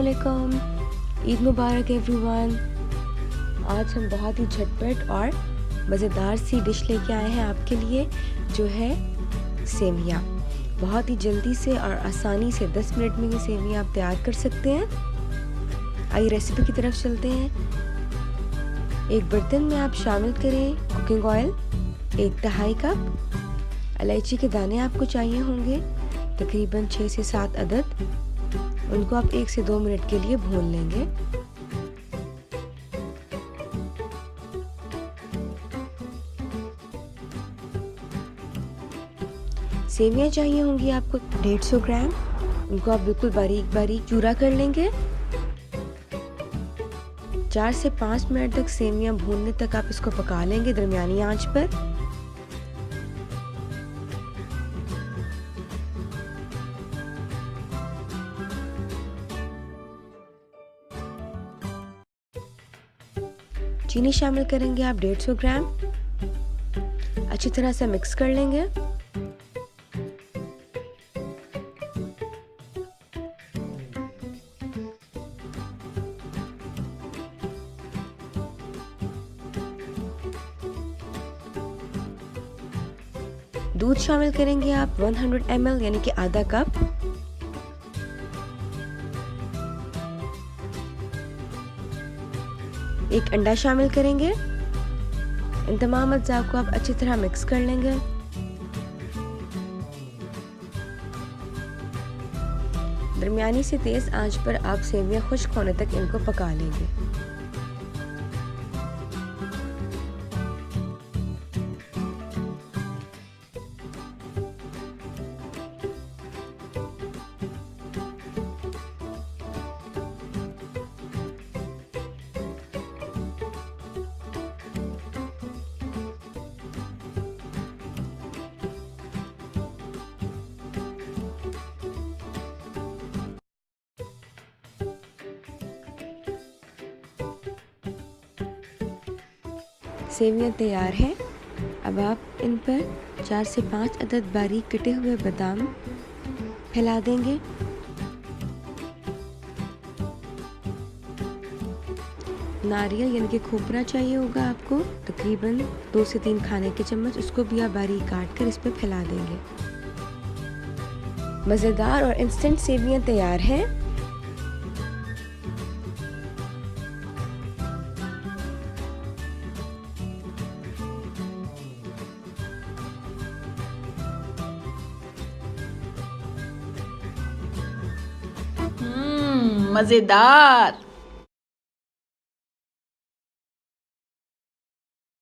अस्सलामुअलैकुम, ईद मुबारक एवरीवन। आज हम बहुत ही झटपट और मज़ेदार सी डिश लेके आए हैं आपके लिए, जो है सेवियां। बहुत ही जल्दी से और आसानी से 10 मिनट में ये सेवियां आप तैयार कर सकते हैं। आइए रेसिपी की तरफ चलते हैं। एक बर्तन में आप शामिल करें कुकिंग ऑयल 1/2 कप। इलायची के दाने आपको चाहिए होंगे तकरीबन 6 से 7 अदद। उनको आप 1 से 2 मिनट के लिए भून लेंगे। सेवियां चाहिए होंगी आपको 150 ग्राम। उनको आप बिल्कुल बारीक बारीक चूरा कर लेंगे। 4 से 5 मिनट तक सेवियां भूनने तक आप इसको पका लेंगे दरमियानी आंच पर। चीनी शामिल करेंगे आप 150 ग्राम। अच्छी तरह से मिक्स कर लेंगे। दूध शामिल करेंगे आप 100 ml यानी कि आधा कप। एक अंडा शामिल करेंगे। इन तमाम अज्जा को आप अच्छी तरह मिक्स कर लेंगे। दरमियानी से तेज आंच पर आप सेवियां खुश्क होने तक इनको पका लेंगे। सेवियां तैयार हैं। अब आप इन पर 4 से 5 अदद बारीक कटे हुए बादाम फैला देंगे। नारियल यानी कि खोपरा चाहिए होगा आपको तकरीबन 2 से 3 खाने के चम्मच। उसको भी आप बारीक काट कर इस पर फैला देंगे। मज़ेदार और इंस्टेंट सेवियां तैयार हैं। मज़ेदार।